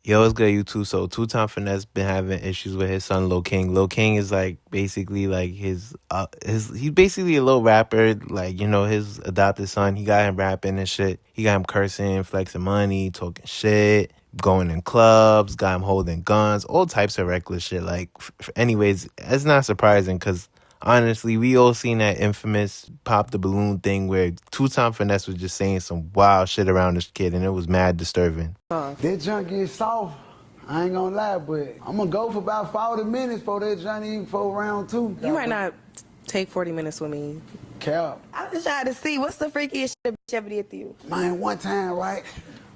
Yo, it's good, you too. So, two-time finesse been having issues with his son, Lil King. Lil King is like basically like he's basically a little rapper. Like, his adopted son. He got him rapping and shit. He got him cursing, flexing money, talking shit, going in clubs, got him holding guns, all types of reckless shit. Like, anyways, it's not surprising because honestly, we all seen that infamous pop the balloon thing where two-time finesse was just saying some wild shit around this kid, and it was mad disturbing. That junk is soft. I ain't gonna lie, but I'm gonna go for about 40 minutes for that junk, even for round two. You might not take 40 minutes with me. Cap. I'm just trying to see what's the freakiest shit a bitch ever did to you. Man, one time, right?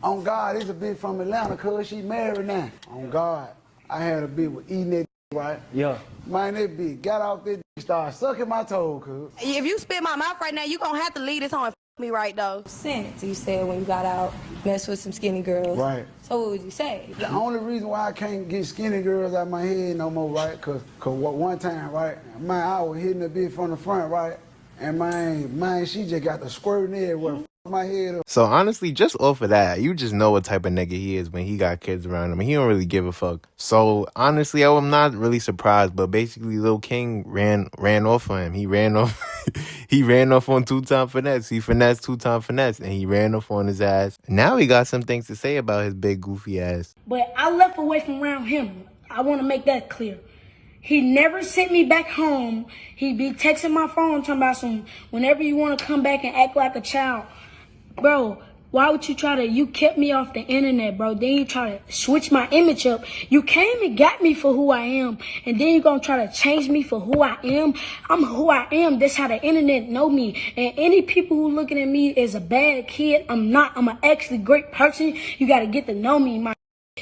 On God, it's a bitch from Atlanta, cuz she married now. On God, I had a bitch with eating that right? Yeah. Man, that bitch got off that started sucking my toe, cuz. If you spit my mouth right now, you gonna have to leave this home and me right though. Since you said when you got out, mess with some skinny girls. Right. So what would you say? The only reason why I can't get skinny girls out my head no more, right? Cause one time, right, man, I was hitting a bitch from the front, right? And man, she just got the squirting everywhere. My head up. So honestly, just off of that, you just know what type of nigga he is when he got kids around him. He don't really give a fuck. So honestly, I'm not really surprised. But basically, Lil King ran off on him. He ran off. He ran off on two-time finesse. He finessed two-time finesse, and he ran off on his ass. Now he got some things to say about his big goofy ass. But I left away from around him. I want to make that clear. He never sent me back home. He be texting my phone talking about some, whenever you want to come back and act like a child. Bro, why would you kept me off the internet, bro. Then you try to switch my image up. You came and got me for who I am. And then you gonna try to change me for who I am. I'm who I am. That's how the internet know me. And any people who looking at me as a bad kid, I'm not. I'm an actually great person. You gotta get to know me, my.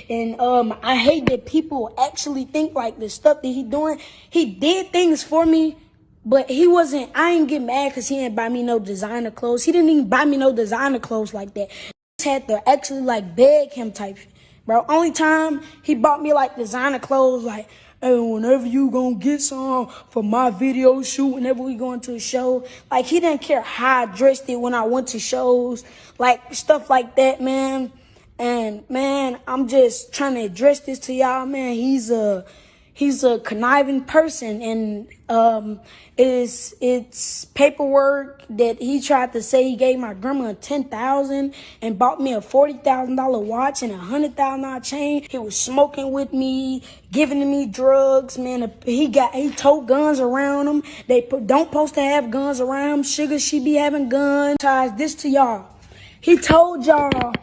And I hate that people actually think like the stuff that he doing. He did things for me. But he wasn't, I ain't get mad because he didn't buy me no designer clothes. He didn't even buy me no designer clothes like that. I had to actually like beg him type shit. Bro, only time he bought me like designer clothes, like, hey, whenever you gonna get some for my video shoot, whenever we going to a show. Like, he didn't care how I dressed it when I went to shows. Like, stuff like that, man. And, man, I'm just trying to address this to y'all, man. He's a conniving person, and it's paperwork that he tried to say he gave my grandma $10,000 and bought me a $40,000 watch and a $100,000 chain. He was smoking with me, giving me drugs, man. He told guns around him. They don't supposed to have guns around him. Sugar, she be having guns. Ties this to y'all. He told y'all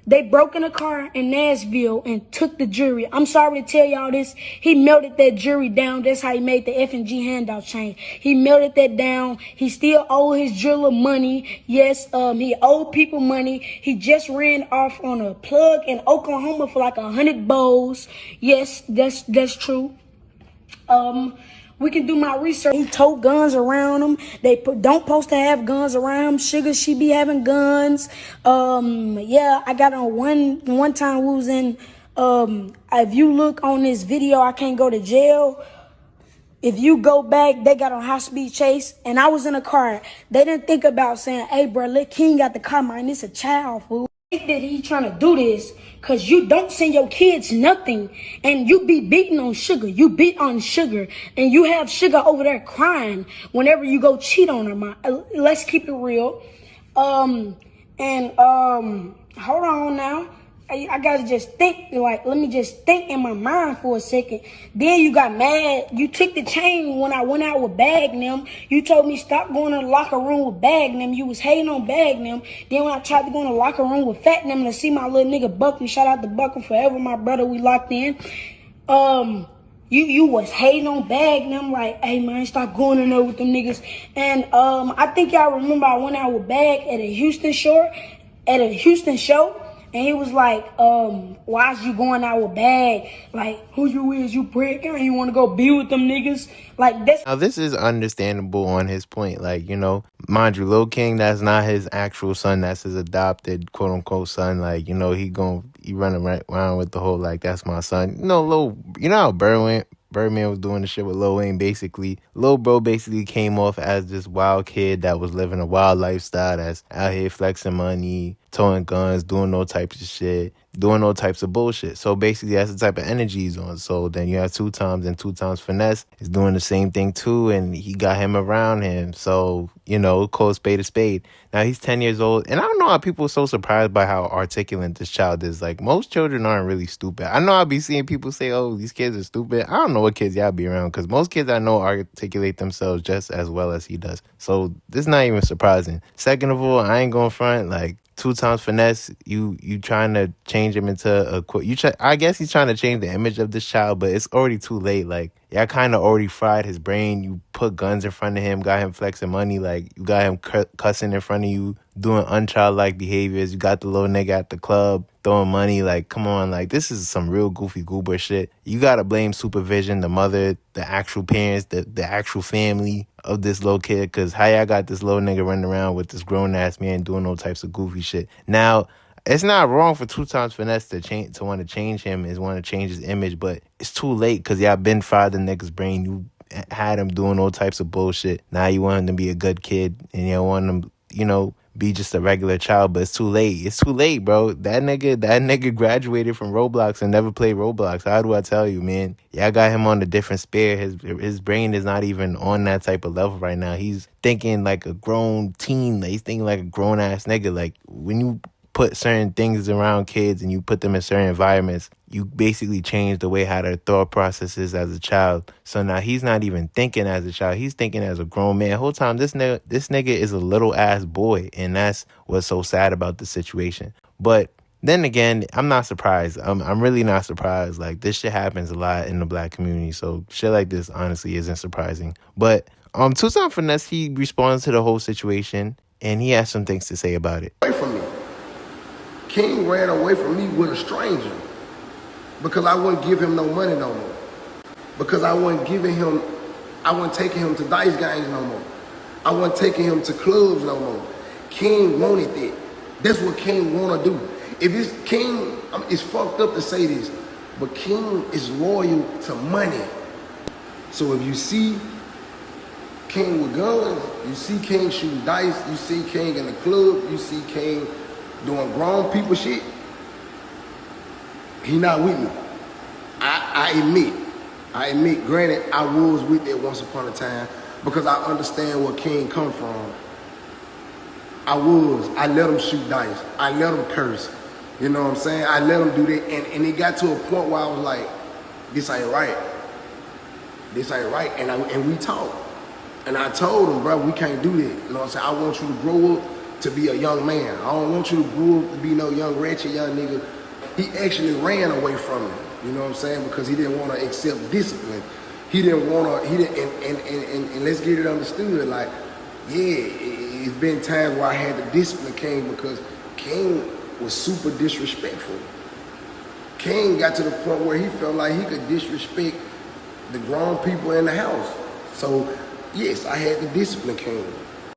they broke in a car in Nashville and took the jewelry. I'm sorry to tell y'all this. He melted that jewelry down. That's how he made the F&G handout chain. He melted that down. He still owe his jeweler money. Yes, he owed people money. He just ran off on a plug in Oklahoma for like 100 bowls. Yes, that's true. We can do my research. He told guns around him. They don't supposed to have guns around him. Sugar, she be having guns. Yeah, I got on one time we was in, if you look on this video, I can't go to jail. If you go back, they got on high speed chase, and I was in a car. They didn't think about saying, hey, bro, let King got the car, man. It's a child, fool. That he trying to do this because you don't send your kids nothing, and you be beating on Sugar. You beat on Sugar, and you have Sugar over there crying whenever you go cheat on her, man. Let's keep it real. Hold on now. I gotta just think, like, let me just think in my mind for a second. Then you got mad. You took the chain when I went out with Bag them. You told me stop going to the locker room with Bag them. You was hating on Bag them. Then when I tried to go in the locker room with Fat them to see my little nigga Buckley, shout out to Buckley forever, my brother, we locked in. You was hating on Bag them, like, hey man, stop going in there with them niggas. And I think y'all remember I went out with Bag at a Houston show. And he was like, why is you going out with Bag? Like, who you is, you prick? And you want to go be with them niggas? Like, this. Now, this is understandable on his point. Like, mind you, Lil King, that's not his actual son. That's his adopted, quote-unquote, son. Like, he running around with the whole, like, that's my son. How Birdman was doing the shit with Lil Wayne, basically. Lil Bro basically came off as this wild kid that was living a wild lifestyle, that's out here flexing money, towing guns, doing all types of shit. doing all types of bullshit. So basically, that's the type of energy he's on. So then you have 2 times, and 2 times Finesse is doing the same thing too, and he got him around him. So, call a spade a spade. Now he's 10 years old, and I don't know how people are so surprised by how articulate this child is. Like, most children aren't really stupid. I know I'll be seeing people say, oh, these kids are stupid. I don't know what kids y'all be around, because most kids I know articulate themselves just as well as he does. So this is not even surprising. Second of all, I ain't going front, like, 2 times Finesse, you trying to change him into I guess he's trying to change the image of this child, but it's already too late. Like, y'all kind of already fried his brain. You put guns in front of him, got him flexing money, like, you got him cussing in front of you, doing unchildlike behaviors. You got the little nigga at the club throwing money. Like, come on, like, this is some real goofy goober shit. You gotta blame supervision, the mother, the actual parents, the actual family of this little kid, because how y'all got this little nigga running around with this grown-ass man doing all types of goofy shit. Now, it's not wrong for 2 times Finesse to want to change him, is want to change his image, but it's too late, because y'all been fried the nigga's brain. You had him doing all types of bullshit. Now you want him to be a good kid, and you want him, be just a regular child, but it's too late. It's too late, bro. That nigga graduated from Roblox and never played Roblox. How do I tell you, man? Y'all got him on a different sphere. His brain is not even on that type of level right now. He's thinking like a grown teen. He's thinking like a grown ass nigga. Like, when you put certain things around kids and you put them in certain environments, you basically change the way how their thought process is as a child. So now he's not even thinking as a child. He's thinking as a grown man. The whole time, this nigga is a little ass boy, and that's what's so sad about the situation. But then again, I'm not surprised. I'm really not surprised. Like, this shit happens a lot in the black community, so shit like this honestly isn't surprising. But 2 times Finesse, he responds to the whole situation, and he has some things to say about it. Away from me. King ran away from me with a stranger because I wouldn't give him no money no more. Because I wasn't taking him to dice games no more. I wasn't taking him to clubs no more. King wanted that. That's what King wanna do. If it's King, it's fucked up to say this, but King is loyal to money. So if you see King with guns, you see King shooting dice, you see King in the club, you see King doing grown people shit, he not with me. I admit, granted, I was with it once upon a time because I understand where King come from. I let him shoot dice. I let him curse. You know what I'm saying? I let him do that, and it got to a point where I was like, this ain't right. This ain't right, and we talked. And I told him, bro, we can't do that. You know what I'm saying? I want you to grow up to be a young man. I don't want you to grow up to be no young, ratchet young nigga. He actually ran away from me, you know what I'm saying? Because he didn't want to accept discipline. And let's get it understood, like, yeah, it's been times where I had to discipline King because King was super disrespectful. King got to the point where he felt like he could disrespect the grown people in the house. So, yes, I had to discipline King.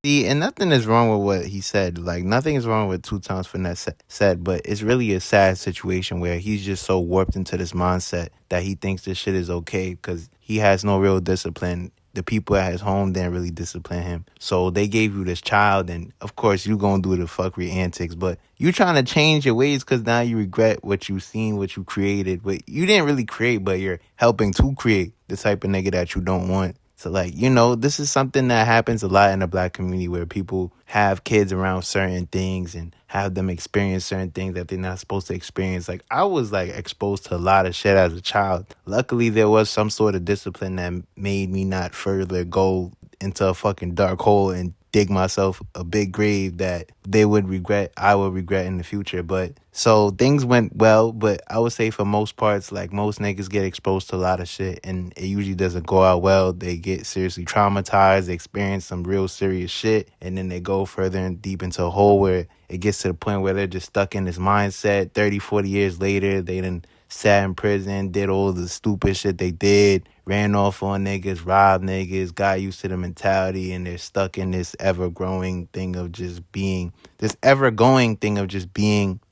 See, and nothing is wrong with what he said. Like, nothing is wrong with 2 times Finesse said, but it's really a sad situation where he's just so warped into this mindset that he thinks this shit is okay because he has no real discipline. The people at his home didn't really discipline him. So they gave you this child, and of course you gonna do the fuckery antics, but you trying to change your ways because now you regret what you seen, what you created. But you didn't really create, but you're helping to create the type of nigga that you don't want. So, like, this is something that happens a lot in the black community where people have kids around certain things and have them experience certain things that they're not supposed to experience. Like, I was, like, exposed to a lot of shit as a child. Luckily, there was some sort of discipline that made me not further go into a fucking dark hole and dig myself a big grave that I would regret in the future. But so things went well, but I would say for most parts, like, most niggas get exposed to a lot of shit and it usually doesn't go out well. They get seriously traumatized, they experience some real serious shit, and then they go further and deep into a hole where it gets to the point where they're just stuck in this mindset. 30, 40 years later, they done sat in prison, did all the stupid shit they did, ran off on niggas, robbed niggas, got used to the mentality, and they're stuck in this ever-growing thing of just being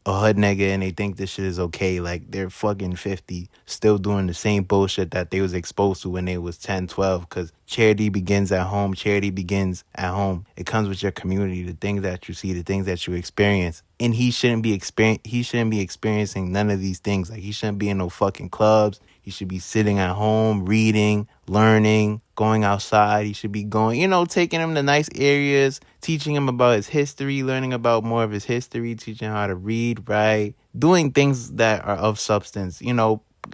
a hood nigga, and they think this shit is okay. Like, they're fucking 50, still doing the same bullshit that they was exposed to when they was 10, 12, because charity begins at home. Charity begins at home. It comes with your community, the things that you see, the things that you experience. and he shouldn't be experiencing none of these things. Like, he shouldn't be in no fucking clubs. He should be sitting at home, reading, learning, going outside. He should be going, taking him to nice areas, teaching him about his history, learning about more of his history, teaching him how to read, write, doing things that are of substance.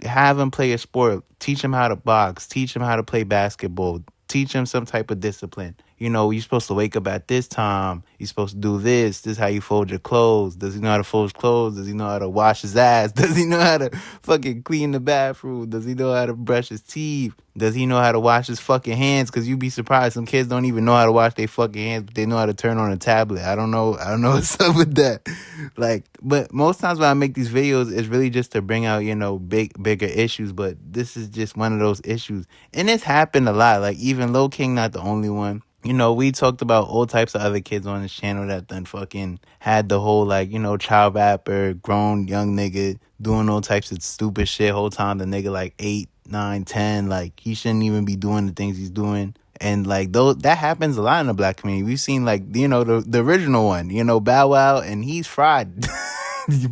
Have him play a sport, teach him how to box, teach him how to play basketball, teach him some type of discipline. You're supposed to wake up at this time. You're supposed to do this. This is how you fold your clothes. Does he know how to fold his clothes? Does he know how to wash his ass? Does he know how to fucking clean the bathroom? Does he know how to brush his teeth? Does he know how to wash his fucking hands? Because you'd be surprised. Some kids don't even know how to wash their fucking hands, but they know how to turn on a tablet. I don't know what's up with that. But most times when I make these videos, it's really just to bring out, bigger issues. But this is just one of those issues. And it's happened a lot. Like, even Lil King, not the only one. We talked about all types of other kids on this channel that done fucking had the whole, child rapper, grown young nigga doing all types of stupid shit whole time. The nigga, 8, 9, 10, he shouldn't even be doing the things he's doing. And, that happens a lot in the black community. We've seen, the original one, Bow Wow, and he's fried.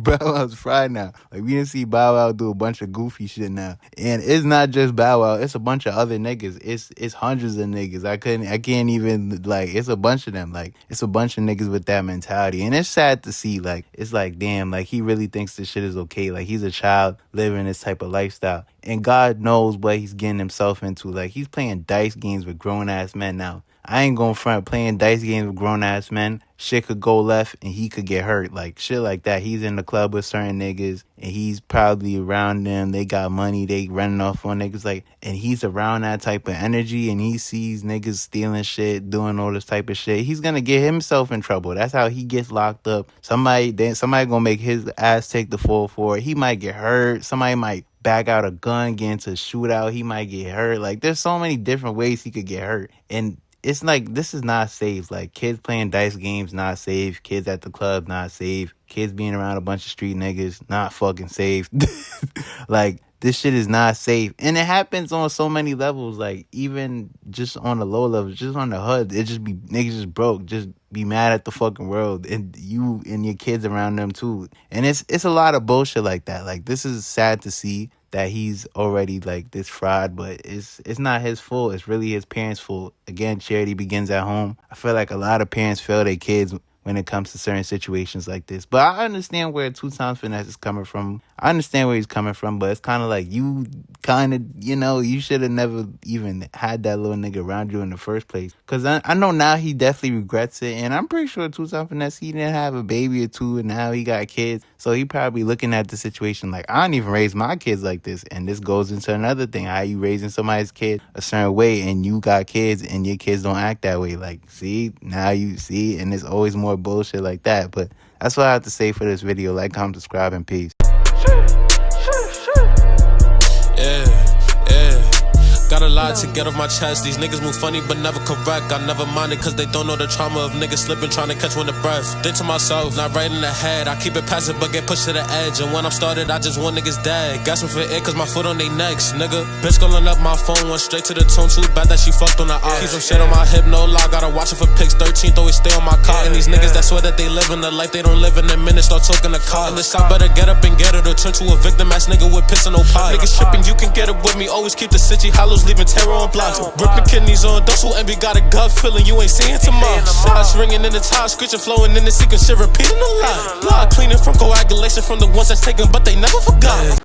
Bow Wow's fried now. We didn't see Bow Wow do a bunch of goofy shit now. And it's not just Bow Wow, it's a bunch of other niggas. It's hundreds of niggas. I can't even, it's a bunch of them. It's a bunch of niggas with that mentality. And it's sad to see, it's damn, he really thinks this shit is okay. He's a child living this type of lifestyle. And God knows what he's getting himself into. He's playing dice games with grown-ass men now. I ain't gonna front, playing dice games with grown-ass men. Shit could go left and he could get hurt. Shit like that. He's in the club with certain niggas and he's probably around them. They got money. They running off on niggas. And he's around that type of energy and he sees niggas stealing shit, doing all this type of shit. He's gonna get himself in trouble. That's how he gets locked up. Somebody gonna make his ass take the fall for it. He might get hurt. Somebody might back out a gun, get into a shootout. He might get hurt. There's so many different ways he could get hurt. And it's this is not safe. Kids playing dice games, not safe. Kids at the club, not safe. Kids being around a bunch of street niggas, not fucking safe. This shit is not safe. And it happens on so many levels. Even just on the low levels, just on the hood, it just be niggas just broke, just be mad at the fucking world. And you and your kids around them too. And it's a lot of bullshit like that. This is sad to see that he's already this fraud, but it's not his fault. It's really his parents' fault. Again, charity begins at home. I feel like a lot of parents fail their kids when it comes to certain situations like this. But I understand where 2 Times Finesse is coming from. I understand where he's coming from, but it's kind of you you should have never even had that little nigga around you in the first place. Because I know now he definitely regrets it. And I'm pretty sure 2 Times Finesse, he didn't have a baby or two, and now he got kids. So he probably looking at the situation I don't even raise my kids like this. And this goes into another thing. How you raising somebody's kid a certain way and you got kids and your kids don't act that way. See, now you see, and there's always more bullshit like that. But that's what I have to say for this video. Comment, subscribe, and peace. Got a lot to get off my chest. These niggas move funny but never correct. I never mind it cause they don't know the trauma of niggas slipping, trying to catch one of breath. Think to myself, not right in the head. I keep it passive but get pushed to the edge. And when I'm started, I just want niggas dead. Gasping for air cause my foot on they necks, nigga. Bitch calling up my phone, went straight to the tone. Too bad that she fucked on the eye. Keep some shit on my hip, no lie. Gotta watch it for pics. 13th always stay on my car. And these niggas that swear that they live in the life they don't live in a minute, start talking to car. And this I better get up and get it or turn to a victim ass nigga with piss and no pie. Niggas tripping, you can get it with me. Always keep the city hollows, leaving terror on block. Ripping kidneys on those who envy, got a gut feeling you ain't seeing tomorrow. Shots ringing in the top, screeching, flowing in the secret shit, repeating a lot. Blood cleaning from coagulation from the ones that's taken, but they never forgot.